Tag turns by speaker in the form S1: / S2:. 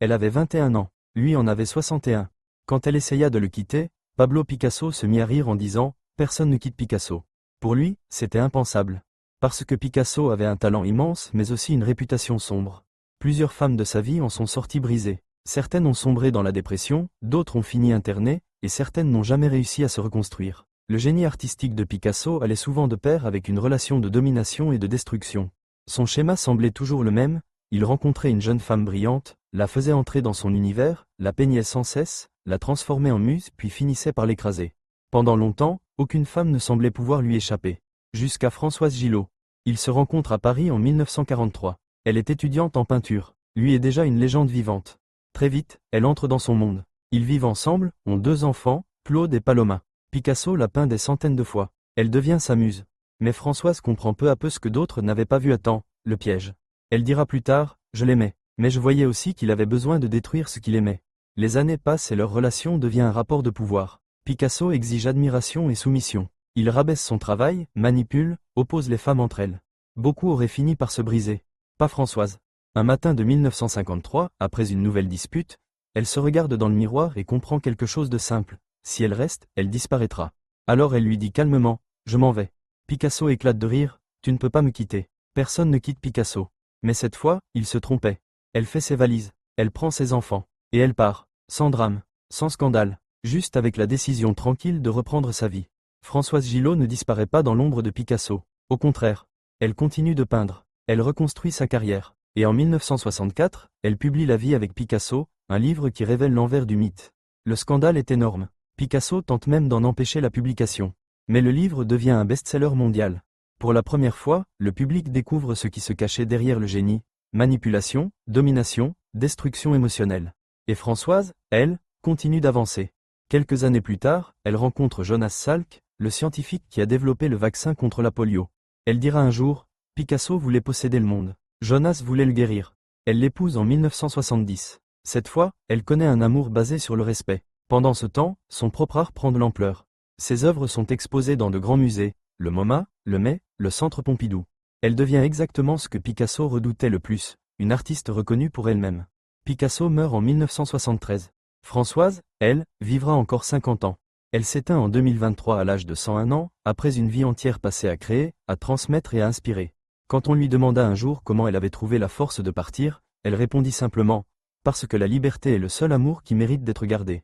S1: Elle avait 21 ans, lui en avait 61. Quand elle essaya de le quitter, Pablo Picasso se mit à rire en disant « Personne ne quitte Picasso ». Pour lui, c'était impensable. Parce que Picasso avait un talent immense mais aussi une réputation sombre. Plusieurs femmes de sa vie en sont sorties brisées. Certaines ont sombré dans la dépression, d'autres ont fini internées, et certaines n'ont jamais réussi à se reconstruire. Le génie artistique de Picasso allait souvent de pair avec une relation de domination et de destruction. Son schéma semblait toujours le même, il rencontrait une jeune femme brillante, la faisait entrer dans son univers, la peignait sans cesse, la transformait en muse puis finissait par l'écraser. Pendant longtemps, aucune femme ne semblait pouvoir lui échapper. Jusqu'à Françoise Gillot. Ils se rencontrent à Paris en 1943. Elle est étudiante en peinture, lui est déjà une légende vivante. Très vite, elle entre dans son monde. Ils vivent ensemble, ont 2 enfants, Claude et Paloma. Picasso l'a peint des centaines de fois. Elle devient sa muse. Mais Françoise comprend peu à peu ce que d'autres n'avaient pas vu à temps, le piège. Elle dira plus tard, je l'aimais, mais je voyais aussi qu'il avait besoin de détruire ce qu'il aimait. Les années passent et leur relation devient un rapport de pouvoir. Picasso exige admiration et soumission. Il rabaisse son travail, manipule, oppose les femmes entre elles. Beaucoup auraient fini par se briser. Pas Françoise. Un matin de 1953, après une nouvelle dispute, elle se regarde dans le miroir et comprend quelque chose de simple. Si elle reste, elle disparaîtra. Alors elle lui dit calmement, je m'en vais. Picasso éclate de rire, tu ne peux pas me quitter. Personne ne quitte Picasso. Mais cette fois, il se trompait. Elle fait ses valises, elle prend ses enfants, et elle part, sans drame, sans scandale, juste avec la décision tranquille de reprendre sa vie. Françoise Gillot ne disparaît pas dans l'ombre de Picasso. Au contraire, elle continue de peindre, elle reconstruit sa carrière. Et en 1964, elle publie La vie avec Picasso, un livre qui révèle l'envers du mythe. Le scandale est énorme. Picasso tente même d'en empêcher la publication. Mais le livre devient un best-seller mondial. Pour la première fois, le public découvre ce qui se cachait derrière le génie. Manipulation, domination, destruction émotionnelle. Et Françoise, elle, continue d'avancer. Quelques années plus tard, elle rencontre Jonas Salk, le scientifique qui a développé le vaccin contre la polio. Elle dira un jour, Picasso voulait posséder le monde. Jonas voulait le guérir. Elle l'épouse en 1970. Cette fois, elle connaît un amour basé sur le respect. Pendant ce temps, son propre art prend de l'ampleur. Ses œuvres sont exposées dans de grands musées, le MoMA, le Met, le Centre Pompidou. Elle devient exactement ce que Picasso redoutait le plus, une artiste reconnue pour elle-même. Picasso meurt en 1973. Françoise, elle, vivra encore 50 ans. Elle s'éteint en 2023 à l'âge de 101 ans, après une vie entière passée à créer, à transmettre et à inspirer. Quand on lui demanda un jour comment elle avait trouvé la force de partir, elle répondit simplement « Parce que la liberté est le seul amour qui mérite d'être gardé ».